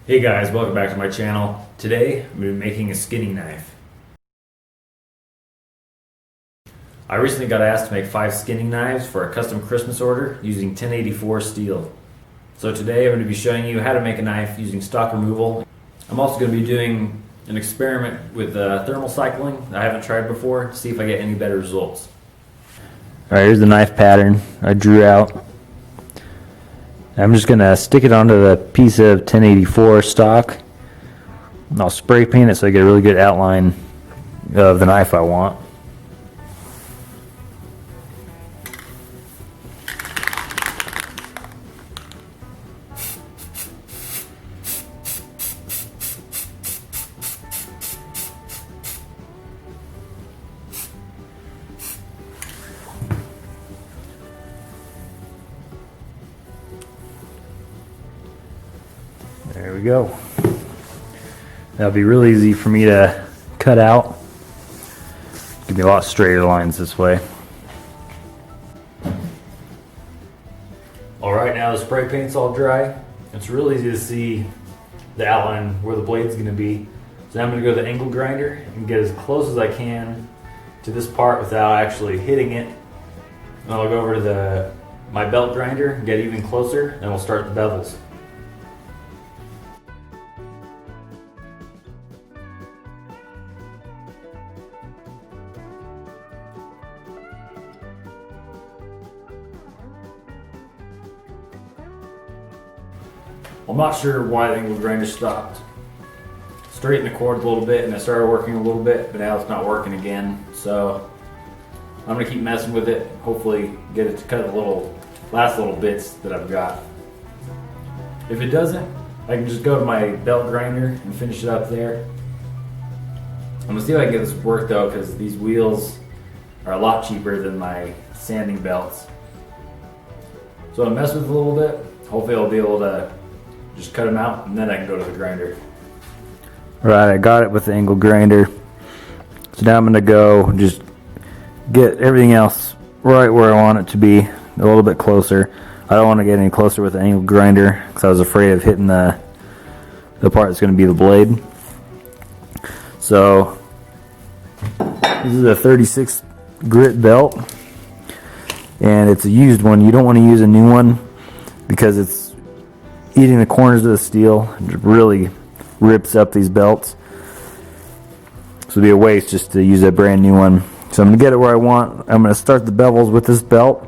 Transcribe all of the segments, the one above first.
Hey guys, welcome back to my channel. Today, I'm going to be making a skinning knife. I recently got asked to make 5 skinning knives for a custom Christmas order using 1084 steel. So today I'm going to be showing you how to make a knife using stock removal. I'm also going to be doing an experiment with thermal cycling that I haven't tried before to see if I get any better results. Alright, here's the knife pattern I drew out. I'm just going to stick it onto the piece of 1084 stock. I'll spray paint it so I get a really good outline of the knife I want. There we go. That'll be really easy for me to cut out. Give me a lot straighter lines this way. Alright, now the spray paint's all dry. It's real easy to see the outline where the blade's going to be. So now I'm going to go to the angle grinder and get as close as I can to this part without actually hitting it. And I'll go over to my belt grinder and get even closer, and we'll start the bevels. I'm not sure why the angle grinder stopped. Straightened the cord a little bit and it started working a little bit, but now it's not working again. So I'm gonna keep messing with it. Hopefully get it to cut the last little bits that I've got. If it doesn't, I can just go to my belt grinder and finish it up there. I'm gonna see if I can get this to work though, because these wheels are a lot cheaper than my sanding belts. So I'll mess with it a little bit. Hopefully I'll be able to just cut them out, and then I can go to the grinder. Right, I got it with the angle grinder. So now I'm going to go just get everything else right where I want it to be, a little bit closer. I don't want to get any closer with the angle grinder because I was afraid of hitting the part that's going to be the blade. So this is a 36 grit belt, and it's a used one. You don't want to use a new one because it's eating the corners of the steel. It really rips up these belts. So it'd be a waste just to use a brand new one. So I'm going to get it where I want. I'm going to start the bevels with this belt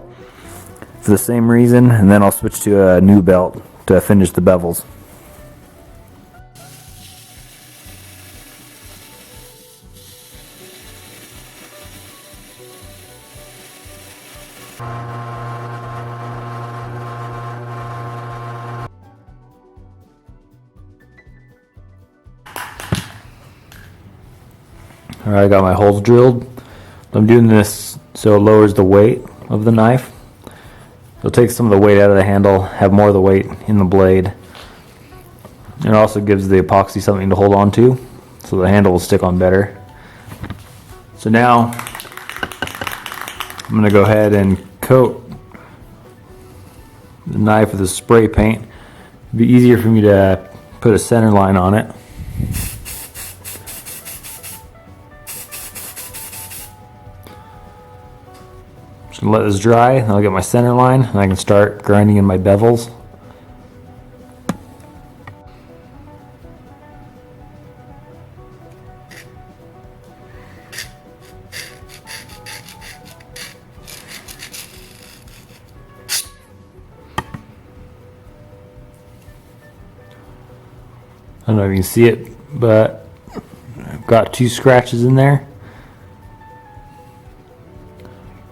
for the same reason, and then I'll switch to a new belt to finish the bevels. Alright, I got my holes drilled. I'm doing this so it lowers the weight of the knife. It'll take some of the weight out of the handle, have more of the weight in the blade. And it also gives the epoxy something to hold on to, so the handle will stick on better. So now, I'm going to go ahead and coat the knife with a spray paint. It'd be easier for me to put a center line on it. Just gonna let this dry, and I'll get my center line, and I can start grinding in my bevels. I don't know if you can see it, but I've got 2 scratches in there.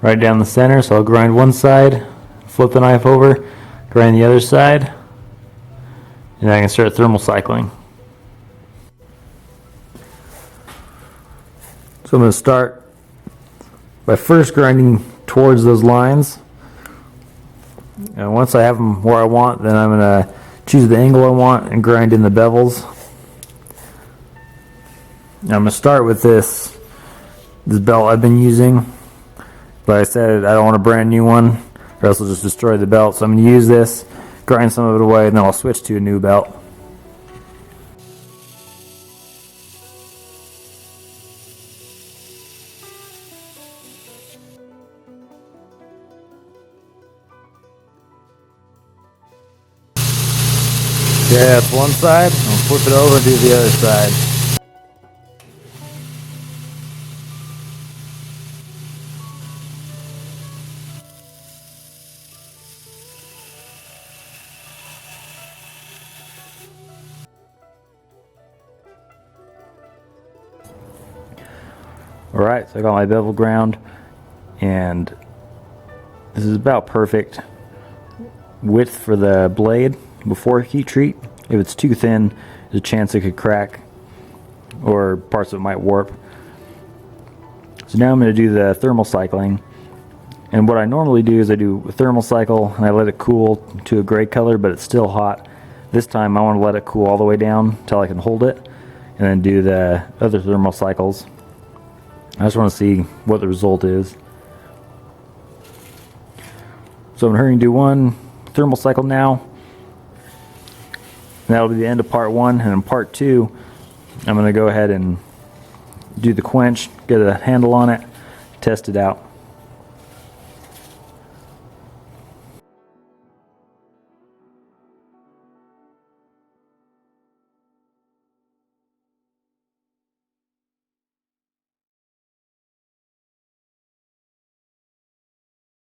Right down the center, so I'll grind one side, flip the knife over, grind the other side, and then I can start thermal cycling. So I'm going to start by first grinding towards those lines, and once I have them where I want, then I'm going to choose the angle I want and grind in the bevels. Now I'm going to start with this belt I've been using. But I said I don't want a brand new one, or else it'll just destroy the belt. So I'm going to use this, grind some of it away, and then I'll switch to a new belt. Yeah, it's one side. I'll flip it over and do the other side. Alright, so I got my bevel ground, and this is about perfect width for the blade before heat treat. If it's too thin, there's a chance it could crack or parts of it might warp. So now I'm going to do the thermal cycling, and what I normally do is I do a thermal cycle and I let it cool to a gray color, but it's still hot. This time I want to let it cool all the way down until I can hold it, and then do the other thermal cycles. I just want to see what the result is. So I'm hurrying to do one thermal cycle now. That'll be the end of part 1, and in part 2 I'm going to go ahead and do the quench, get a handle on it, test it out.